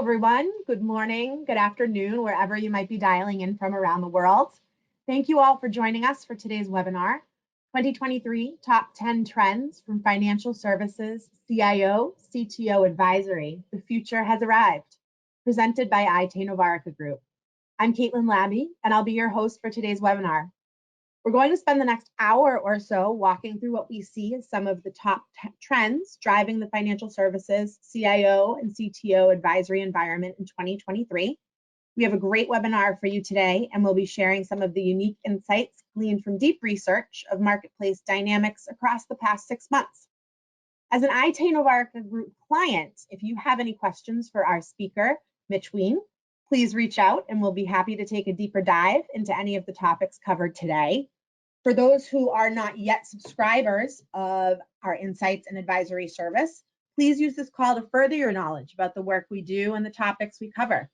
everyone. Good morning, good afternoon, wherever you might be dialing in from around the world. Thank you all for joining us for today's webinar, 2023 Top 10 Trends from Financial Services CIO, CTO Advisory. The future has arrived, presented by IT Novarica Group. I'm Caitlin Labby, and I'll be your host for today's webinar. We're going to spend the next hour or so walking through what we see as some of the top trends driving the financial services, CIO, and CTO advisory environment in 2023. We have a great webinar for you today, and we'll be sharing some of the unique insights gleaned from deep research of marketplace dynamics across the past 6 months. As an IT Novarica Group client, if you have any questions for our speaker, Mitch Ween, please reach out and we'll be happy to take a deeper dive into any of the topics covered today. For those who are not yet subscribers of our Insights and Advisory service, please use this call to further your knowledge about the work we do and the topics we cover.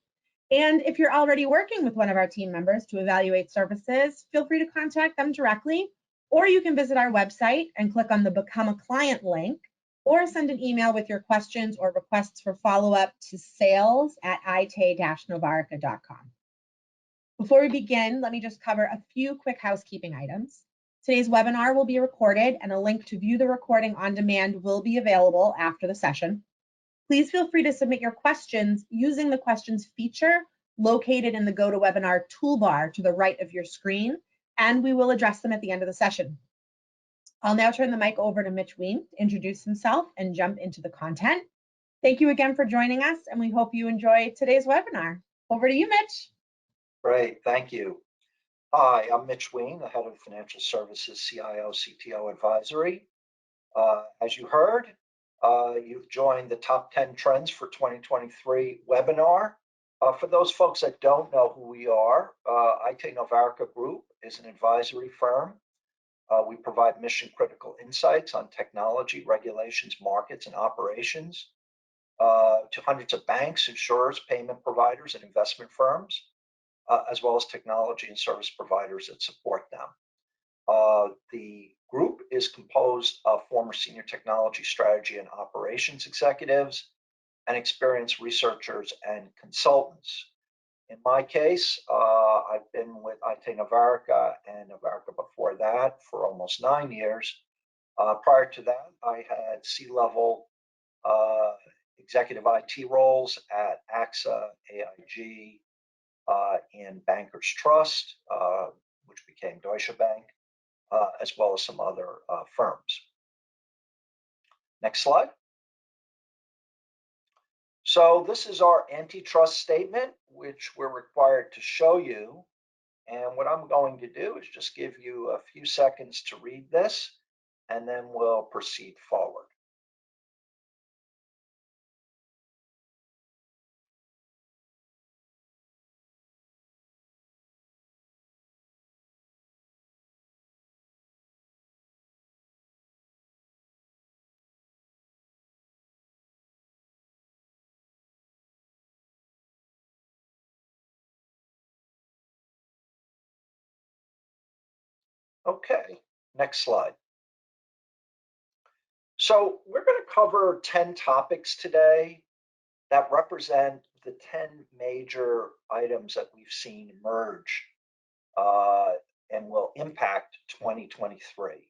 And if you're already working with one of our team members to evaluate services, feel free to contact them directly, or you can visit our website and click on the Become a Client link, or send an email with your questions or requests for follow-up to sales@ite-novarica.com. Before we begin, let me just cover a few quick housekeeping items. Today's webinar will be recorded, and a link to view the recording on demand will be available after the session. Please feel free to submit your questions using the questions feature located in the GoToWebinar toolbar to the right of your screen, and we will address them at the end of the session. I'll now turn the mic over to Mitch Ween to introduce himself and jump into the content. Thank you again for joining us, and we hope you enjoy today's webinar. Over to you, Mitch. Great, thank you. Hi, I'm Mitch Ween, the head of Financial Services CIO CTO Advisory. As you heard, you've joined the Top 10 Trends for 2023 webinar. For those folks that don't know who we are, IT Novarica Group is an advisory firm. We provide mission-critical insights on technology, regulations, markets, and operations to hundreds of banks, insurers, payment providers, and investment firms, as well as technology and service providers that support them. The group is composed of former senior technology strategy and operations executives and experienced researchers and consultants. In my case, I've been with IT Novarica and Novarica before that for almost 9 years. Prior to that, I had C-level executive IT roles at AXA, AIG, and Bankers Trust, which became Deutsche Bank, as well as some other firms. Next slide. So this is our antitrust statement, which we're required to show you. And what I'm going to do is just give you a few seconds to read this, and then we'll proceed forward. Okay, next slide. So we're going to cover 10 topics today that represent the 10 major items that we've seen emerge and will impact 2023.